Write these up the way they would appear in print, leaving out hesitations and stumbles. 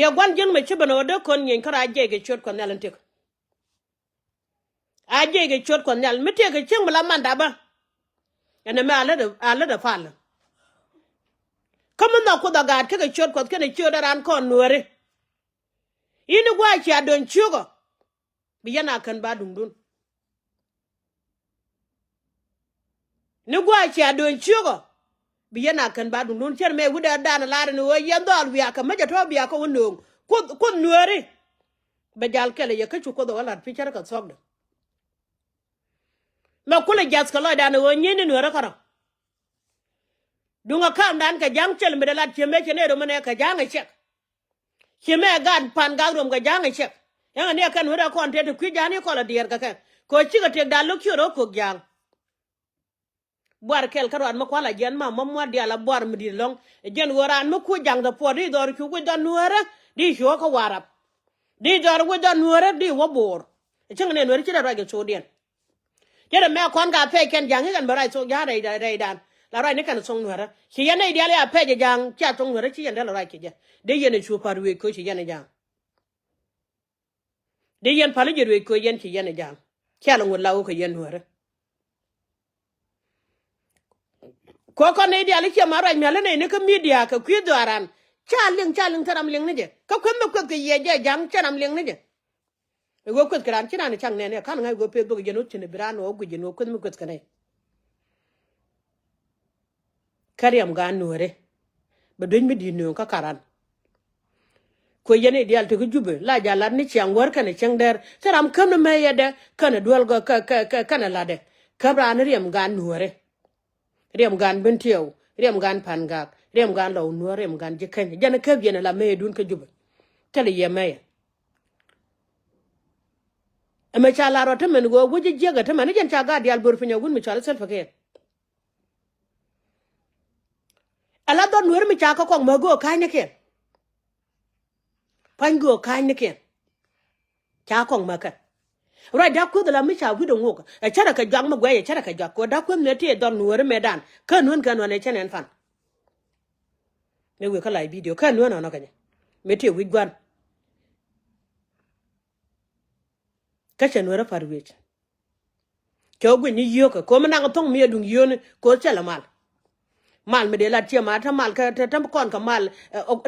ye gwan jeng me chibano do kon nyen kara je ge chot kon yalan tek a je ge chot kon yal mi te ge cheng mala manda ba ene me ala da fal kama na ko da ga ke ge chot kon ke ne chot ran kon nuore ini gwa chi adon chugo bi yana kan ba dundun ni gwa chi adon chugo bi yana kan ba dundun cher me wuda dana lare no yen dol wi aka ma jato bi aka wono ko nuore be jal kele ye ke chu ko do wala fi cher ka sogdo ma kula jas kala dana wo nyini nuore kara dunga kam dan ka jang chel me dalat cheme chene do mane ka jang chek cheme gad pan ga rom ka jang chek yang ne kan wada kon te ku jani ko la dier ka kan ko chi ka tek da lo kyoro ko jang boar kel karan ma kwala jen ma mo dia la boar mi di long jen woran ma ku jang da pori dor ku ku da nuora di sho ka warap di dor ku da nuora di wo bor ching ne nuora chi da ra ge chodien jere me kon ga pe ken jang kan barai so ja dai dan la rai ne kan song nuora chi yan ne dia le pe je jang cha song nuora chi yan da la rai ke je de yen chu par we ko chi yan jang de yen pali je we ko yen chi yan jang cha la ngul la ko yen nuora ko ne dia le che mara mi le ne ko media ka ku doran cha ling taram ling ne je ka ko me ko ke ye je jang taram ling ne je go ko kran chi na chang ne kan ngai go pe do je no tine brano go je no ko me ko skane kariam ga nuore ba doñ mi di no ka karan ko yene dial te ko jube la jala ni chiang war kan chiang der taram kam no me yede kan dual go ka la de kabra ne riem ga nuore riem gan bentiyo riem gan pangak riem gan law nuore riem gan je kan jana ka yene la me dun ka jube tele ye me ame chala ro te men go wuji jega te men jen chaga dial bor finyo gun mi chala sel fakir ala don nuore mi chaka kong ma go kai ne ken pan go kai ne ken cha kong ma ka ra da ku da mi cha wi do ngok e chara ka jang ma gwe e chara ka jak ko da ku ne te don nuore medan kan hun ne chenen fan me we ka lai video kan nun no ka ne me te wi gwan ka chen nuore farwech ko gwe ni yo ko ma na tong mi dung yo ne ko chala mal me de la tia ma ta mal ka ta kon ka mal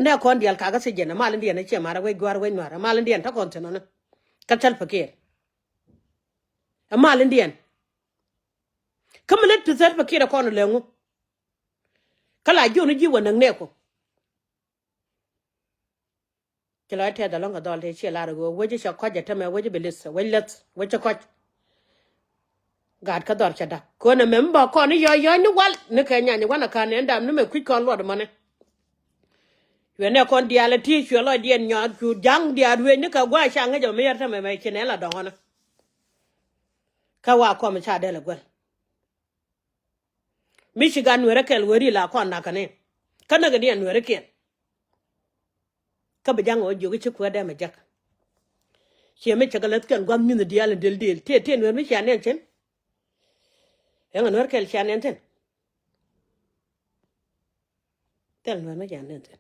ne kon dial ka se jena mal ndien ne tia ma we gwar we nwara mal ndien ta kon teno ka chal fakir mal ndien kam le tu zat fakir kon le ngu kala jo ni ji wona ne ko kala ta da longa dol te che la go we je ko ja ta me we je belis we let we che ko gad ka dor chada ko na memba ko ni yo ni wal ne ka nya ni wana ka ne ndam ne me ku kon lo de mane yo ne kon dia le ti chyo lo dien nya ku jang dia we ni ka gwa sha nga jo me yar ta me chene la do hona ka wa ko me cha de la gwal Michigan were kel wori la ko na ka ne kana ga dien were ken ka be jang o jo ki ku da me jak che me chagalet kan gwa min dia le del te no me cha ne chen yang anwar kel chan enten tel no ma jan enten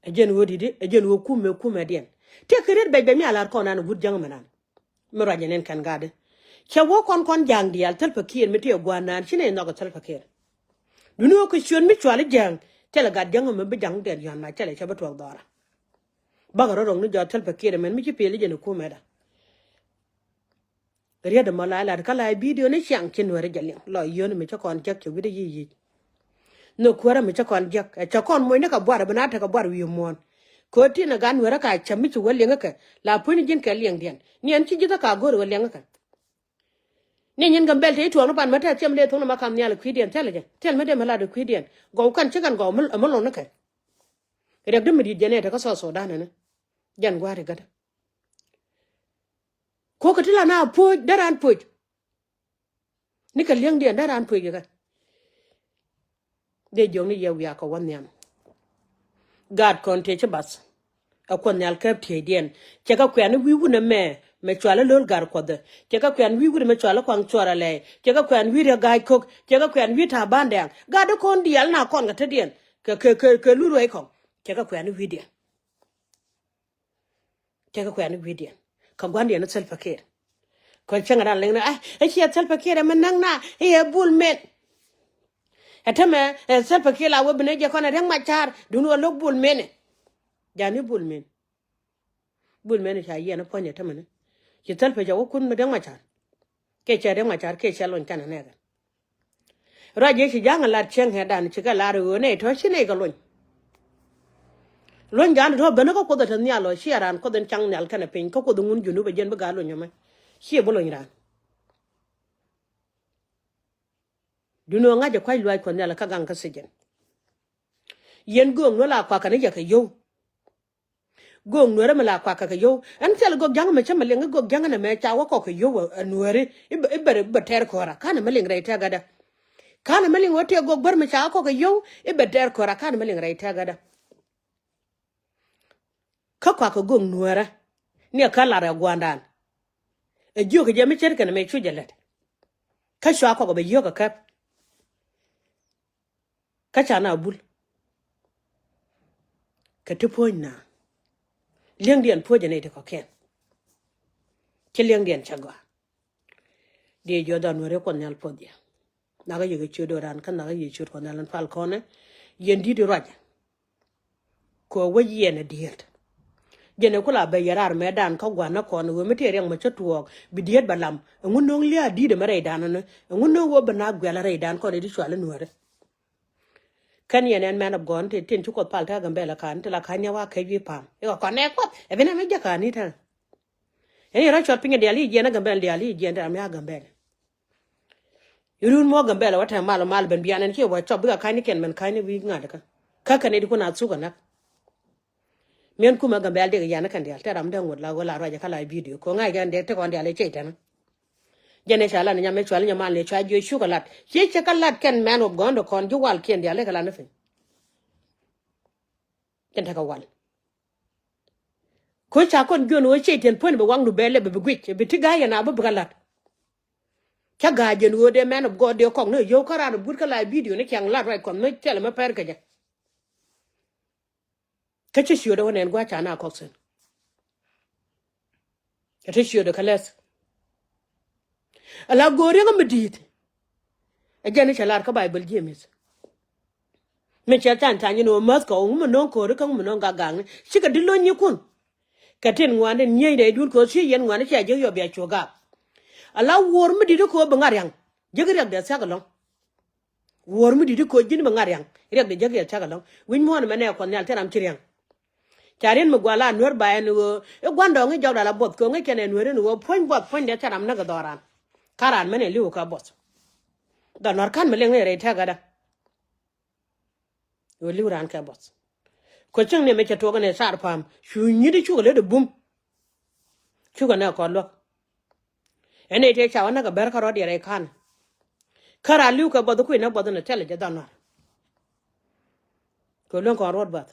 ajen wodi de ajen wo kume dien te keret be mi alar ko nan gud jang manan mi rajanen kan gade che wo kon jang dial tel pakir mi te gwanan chine no ko tel pakir duno ko sion mi chwale jang tel gad jang me be jang den yan na tele che batwa dora bagaro rong ni jo tel pakir men mi ci pele jene kume da riya da malala kala video ne chang kin wore jalin lo yon mi cha kon jak wi de yi no kwara mi cha kon jak cha kon moy ne ka bwar bana ta ka bwar wi mon ko ti na gan wore ka cha mi ci wolle ngaka la puni jin ka lieng den ni an ci jita ka gor wolle ngaka ni nyin gam belte to no ban mata chem le to no makam nyal kwidien tele je tel me de mala de kwidien go kan ci kan go mo lo naka rek de mi di jene ta ka so dana ne jan gware gada ko ka tila na po daran po ni ka liang dia daran po ga de jong ni yew ya ko wan yam gad kon te chabas akon nyal kap te dien che ka kwen wi wu na me chwala lol gar ko de che ka kwen wi wu me chwala kwang chwara le che ka kwen wi re gai kok che ka kwen wi ta bandang gad kon dial na kon ga te dien ke lu roi ko chega kwani video chega kwani video ka gwandi na self care ko changa leng na ai chi self care man nang na e bul men atama self care la wobne je kona reng machar dunu lok bul men jani bul men cha yena ponya tamane chi self ja kun me reng machar ke cha reng machar ke cha lon kana ne ga raje chi janga la cheng he dan chi ga la ro ne to chi ne ga lon gan do beno ko da tan Nhial shi ran ko den chang Nhial kana pin ko dungun junu be jen be ga lo nyama shi bo lo ran duno nga je kwai lwai ko Nhial ka gang ka sejen yen gong no la kwa kana ya ka yo gong no re mala kwa ka yo an tel go jang me chama lenga go jang na me cha wa ko ka yo Nueri ibere beter ko ra kana me lenga ita gada kana me lenga wote go bar me cha ko ka yo ibeter ko ra kana me lenga ita gada ka kwa ko gong Nuera ne ka la ra gwandan e jo ke je me cher kana me chu jalet ka shwa ko be yo ka cha na bul ka te poina liang dian po je ne te ko ken ke liang dian chagwa de jo da Nueri ko Nhial po dia na ga ye che do ran kan na ga ye che ko Nhial fal ko ne yen di raja ko wa ye na diet jene kula be yarar medan ka gwana ko no me te reng ma chatuo bi diet balam ngunong lia di de mare dan no ngunong wo bana gwela re dan ko ne di chwale Nueri kan yenen man of gone te tin chuko palta gambela kan te la kanya wa kai bi pam e ko ne ko e bena me jaka ni ta e ra chot pinga diali jena gambel diali jenda me gambel yurun mo gambela wata mal ben bianen ke wa chot bi ka ni ken men kan bi ngada ka ne di ko na tsuga na men kuma gambel de yana kan dial taram dan wala wala raja kala video ko ngai gan de te kon diale cheitan jene shala ni nyame chwal nyama le chwa jo sugalat che kalat ken man of gondo kon ju wal ken diale kala na fin ken ta ka wal ko cha kon jono cheiten pon be wangdu bele be gwich be tiga yana be galat cha ga jen wo de man of god de kon no yo kara no bur kala video ne kyang lat right kon me tele me per ka ja ka che shio de wonen gwa cha na koksen ka che shio de kales ala gore ga medit e jene chalar ka bible james me cha tan tan no mas ko mo non ko ka mo non ga gang shi ka dilo nyi kun ka tin ngwane nyei de dur ko shi yen ngwane cha je yo bia choga ala wor medit ko ba ngaryang jegre de sa galon wor medit ko jin ba ngaryang rek de jegre cha galon win mo na mene ko Nhial teram chiriang charin mo gwala Nuer ba en wo e gwando ngi jawda la bot ko ngi kene Nueri no point bot point de taram na ga doran karan mene liu ka bot da Nuer kan mele ngi re ta gada wo liu ran ka bot ko chang ne me cha to ne sar pam shu nyi di chu le de bum chu ga na ko lo ene te cha wana ga ber ka ro de re kan kara liu ka bot ko na bot na tele ja da Nuer ko lon ko rod bat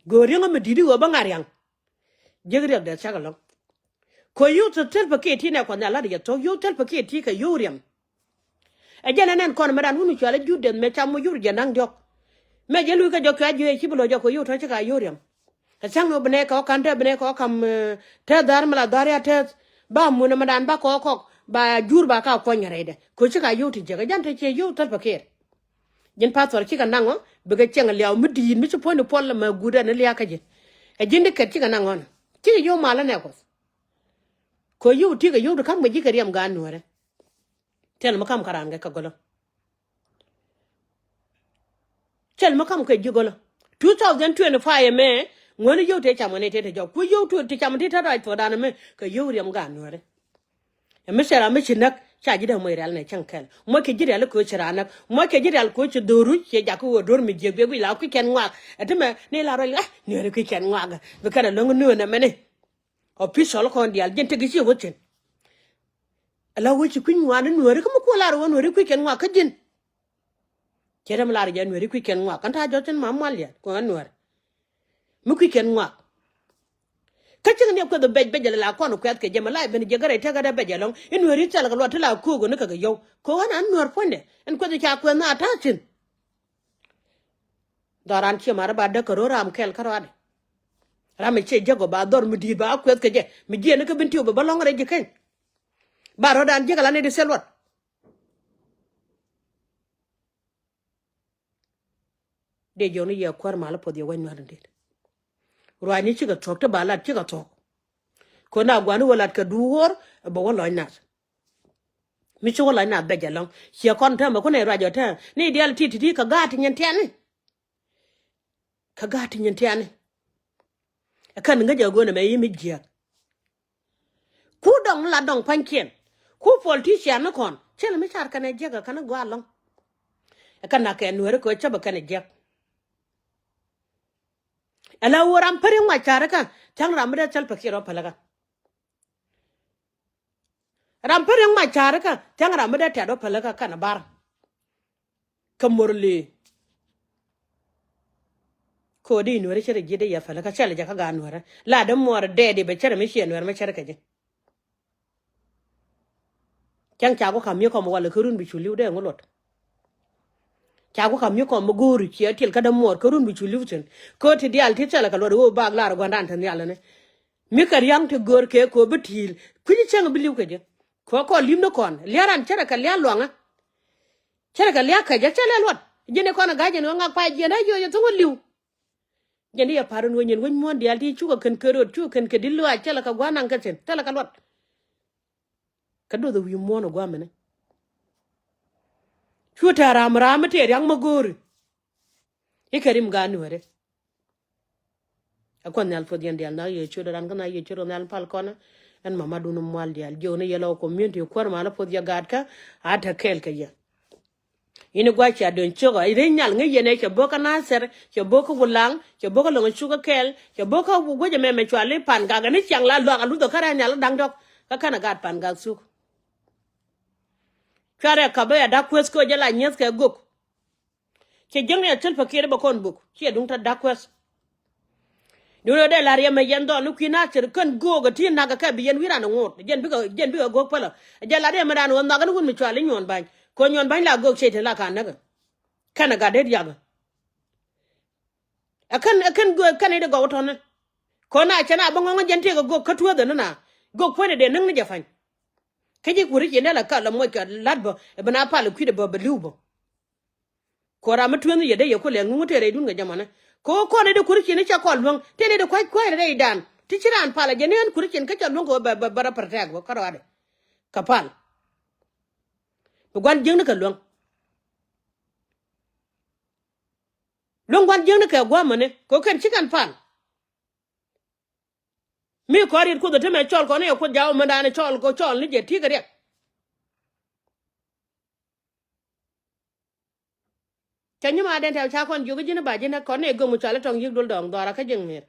goringa me didi wo bangaryang jegre de cha galon ko yu to tel paketi ne ko na la de to yu tel paketi ka yuriam e jana nen kon madan hunu chala juden me chamo yur janang jok me jelu ka jok ka jwe chibulo jok yu to ka yuriam ka sang no bne ko kan te bne ko kam te dar mala daria te ba mu na madan ba ko ba jur ba ka ko nyare de ko chika yu ti jaga jante che yu tel paket jen pastor chika nango be ga chenga liaw mudi mi so pon pol ma guda ne liya ka je e jinde ket chika nango ti yo mala ne ko yu ti ga yu do kam ji ka riam ga Nueri tel ma kam karan ga ka golo tel ma kam ka ji golo 2025 me ngoni yu te chamane te jo ku yu tu te chamane te right for dan me ka yu riam ga Nueri e me sera me chinak cha ji da mo real ne chankel mo ke ji real ko chiranak mo ke ji real ko chi doru che ja ko dor mi je be la ku ken ngwa ateme ne la ro Nueri ku ken ngwa ga be kana longo no na mene official kon dial gente gi ci wotin ala wo ci kuñ wa Nueri ko ko la ro Nueri ku ken ngwa ka jin kedam la ja Nueri ku ken ngwa kan ta joten ma mal ya ko Nueri mu ku ken ngwa ka ci ne ko do bejele la ko no kwat ke jema la ben je gare ta ga da bejelon Nueri ta la lo ta la ko go ne ka ga yow ko wana Nueri fonde en ko ja ko na ta cin doran chi mara ba da karo ram kel karade ram che jago ba dor mu di ba kwet ke je mi je ne ka bintiu ba long re je ken ba ro dan je kala ne de selwat de joni ye kwar mala pod ye wan mar ndet ro ni chi ga tok te ba la chi ga tok ko na gwanu wala ka duhor ba wala na mi chi wala na be jalong chi kon ta ma ko ne rajo ta ni dial ti ka gat nyen ten ka gat nyen ten kan nga jago ne me yimi je ku dong la dong pankien ku politician na kon chela mi char kan je ga kan gwa long kan na ke nuere ko chaba kan je ala woram pare ma char kan tang ramre chal pakiro palaga ram pare ma char kan tang ramre ta do palaga kan bar kamorli ko di nuere chere gide ya palaga chela ja ka ga nuere la da mor de be chere mi she nuere ma chere ka je chang cha ko kam yo ko mo wala kurun bi chuliu de ngolot cha ko kam yo ko mo gori chi atil ka da mor kurun bi chuliu chen ko ti dial ti chala ka lo ba la ro ndan tan yalla ne mi kar yang te gor ke ko betil ku ji chang biliu ke je ko lim no kon liaran chere ka lia longa chere ka lia ka je chere lot je ne kon ga je no nga pa je na yo to liu je ne ya parun wo nyen wo mon dial ti chu ka kan kerot chu kan ke dilu a chala ka gwa nan ka chen tala ka lot ka do the wi mon gwa mene chu ta ram te yang mo gori ikarim ga nuere akon nal fodian dial na ye chu ran kana ye chu ran pal kona en mama dunu mal dial jone yelo community kwar mala fodia gad ka ata kel ka ya ini gwa cha don choga ire nyal nge yene che boka na ser che boka wulang che boka lo chu ka kel che boka wo je me chwale pan ga ni chang la lo alu to kara nyal dang dok ka kana gad pan ga su kare ka ba da kwes ko jala nyes ka gok che jeng ya tel fakire ba kon buk che dung ta da kwes dulo de la riya me yendo lu kina cher kan go ga tin na ga ka biyen wira no ngot jen bi ga go pala jala de me dan won na ga ngun mi chwale nyon ban ko nyon ban la go che te la kan na ga kana ga de ya ga akan go kan de go to ne ko na chana ba ngon jen te ga go ka tuwa da na go ko ne de nang ne ja fan ka ji kuri ke ne la ka la mo ka ladbo e bana pa lu ki de ba lubo ko ra mutu ne de ye ko le ngun te re dun ga jamana ko ne de kuri ke ne cha ko lwang te ne de kwai kwai re dan ti chiran pala je ne kuri ke ka cha lwang ko ba bara parta go ka ro ka pal bu gwan jeng ne ka lwang gwan jeng ne ka gwa mane ko ken chikan pal mi ko ri ko de me chol ko ne ko jaw ma dane chol ni je ti ga re chanyu ma den taw cha kon ju ga jina ba jina ko ne go mu chala tong yig dul dong dora ka jeng mer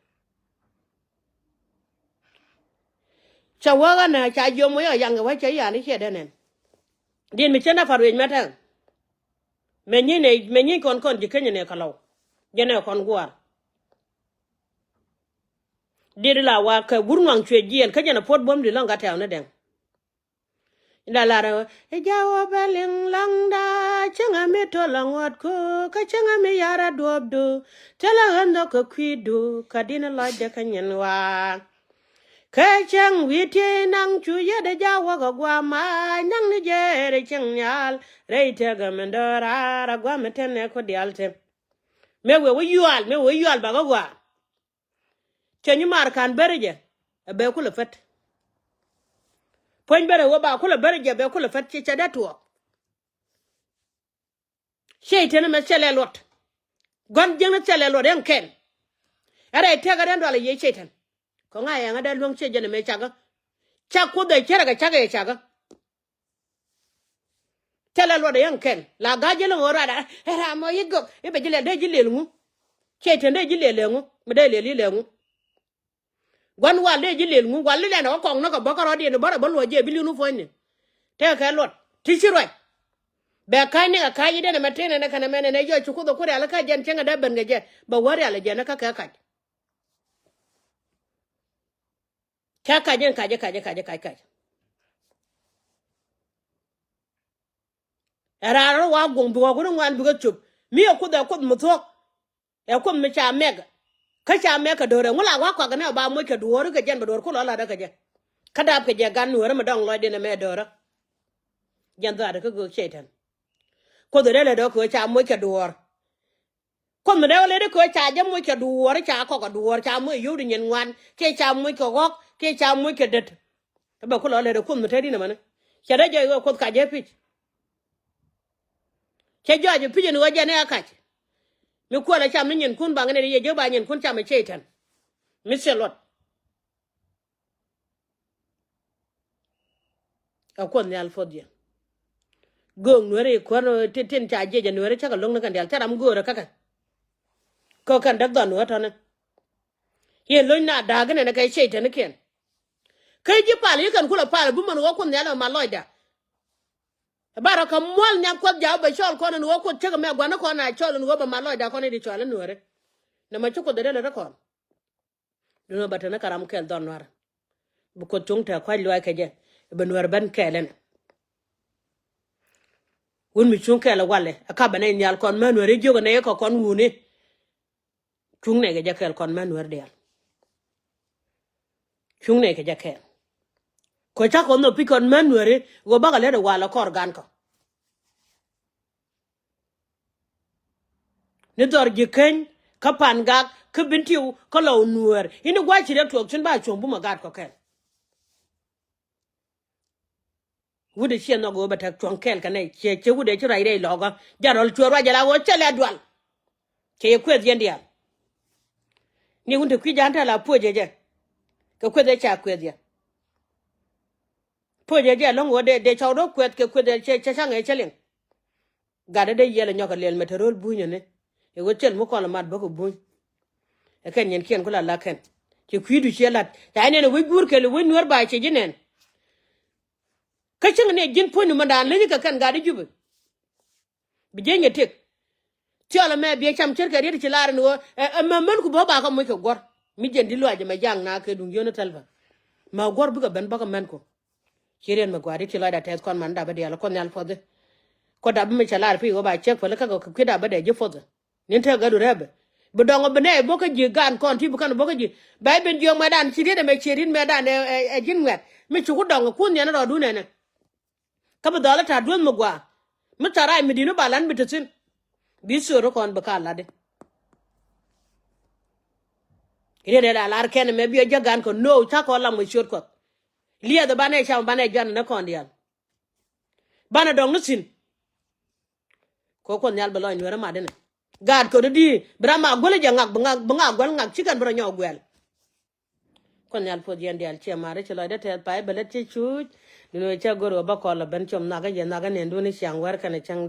cha wa na cha yo mo ya yang wa cha ya ni che de nen din mi chena faru ma ta me ni kon ji kenya ne kalau je ne kon gwar dir la wa ka gurnwang chwe jien ka jana pot bom di long ka taw ne den la la e jawo beleng langda chenga me to langot ko ka chenga me yara dobdo tela hando ko kwido kadina la de kanyen wa ka cheng witi nang chu ye de jawo go gwa ma nang ni je re cheng nyal re te ga mendora ra gwa metene ko dialte me we yual ba go gwa chenyu mar kan berje be ku le fet poin bere wo ba ku le berje be ku le fet che da to shey tene me chele lot gon jeng chele lot en ken ara te ga den dole ye chetan ko nga ya nga da luong che jene me chaga cha ku de chera ga chaga ye chaga chele lot en ken la ga jele ngora da era mo yigo e be jele de jile ngu che tene de jile ngu me de le ngu gon wa de jile ngu wa le na ko no ko bokaro de no bara bo lo je bilu nu fo ni te ka lot ti chiroi be kai ne ka yi de na metene na kana mene ne yo chuku do kure ala ka jen chenga da ben je ba wari ala je na ka jen ka era ro wa gong bo gurun wan bu chup mi ko da ko mu thok e ko me cha mega ka cha mega dore ngula wa kwa gane ba mo ke duor ga jen ba dor ko la da ka je kada ke je gan nuer ma dong lo de na me dore jan da ka go chetan ko de le do ko cha mo ke duor ko me de le ko cha je mo ke duor cha ko duor cha mo yu de nyen wan ke cha mo ke gok ke cha mo ke det ba ko le de ko me te di na man cha da je ko ka je pi che jo je pi ni wa je ne aka mi ko la cha mi nyen kun ba ngene ye je ba nyen kun cha me chetan mi se lot a ko ne al fodje gong nuere ko no tin cha je je nuere cha ka long na kan dal cha ram go ra ka ko kan da don wa ton ye lo na da ga ne kai chetan ken kai ji pal yi kan kula pal bu man wo ko ne la ma loida bara ka mol nyam ko ja ba chol ko no ko che me gwa na ko na chol no ba ma loida ko ne di chol nuere na ma chuko de le ko no ba tan karam kel don war bu ko tungta ko lo ka je ba nuere ban kelen won mi chung kala wale aka bana nyal kon ma nuere jogo ne ko kon wune chung ne ga jakel kon ma nuere del chung ne ga jakel ko cha ko no pi kon ma nuere go ba le wala kor gan ko ne dor ji ken ka pan ga ka bintiu ko lo nuer ini gwa chi re tok chun ba chombu ma gad ko kel wude chi no go ba tak ton kel kanai che wude chi rai dei logo jarol chorwa jala wo chele adwal che kwet yendia ni hunde kwi janta la poje je ka kwet cha kwet ya poje je long wo de chawdo kwet ke kwet che change chelin gade de yele nyoka lel meterol bunyo ne e wo chel mo ko la mat bako buny e ken yen ken ko la ken che kwi du chelat ta ne we gur ke le we nuer ba che jinen ka ching ne jin ponu mandan le ka kan gade jubu bi je nyetek tiola me bi cham cher ka ri ti lar no man ku bo ba ka mo ke gor mi jendi lo aje ma jang na ke dun yono talba ma gor bu ka ben ba ka men ko chiren ma gwari ti la da tes kon man da ba de la kon yal fode ko da me chalar pi go ba chek fole ka ko ki da ba de je fode nin te ga du rebe bu dongo bene bo ka ji gan kon ti bu kan bo ka ji ba ben jo ma dan ti de me chirin me dan e jin wet mi chu ku dongo kun ya na ro du ne ne ka ba dala ta dun mo gwa mi tara mi dinu balan mi tsin bi soro kon ba ka la de ire de la lar ken me bi jo gan ko no ta ko la mo short ko liya da bane cha bane jan na kon dial bana dong nusin ko kon yal baloy nuera ma dene gad ko di brama gole jangak bangak gol ngak chikan bro nyo gwel kon yal po yen dial che mare che loide te pai belet che chu no cha goro ba ko la ben chom naga je naga ne ndo ni chang war kana chang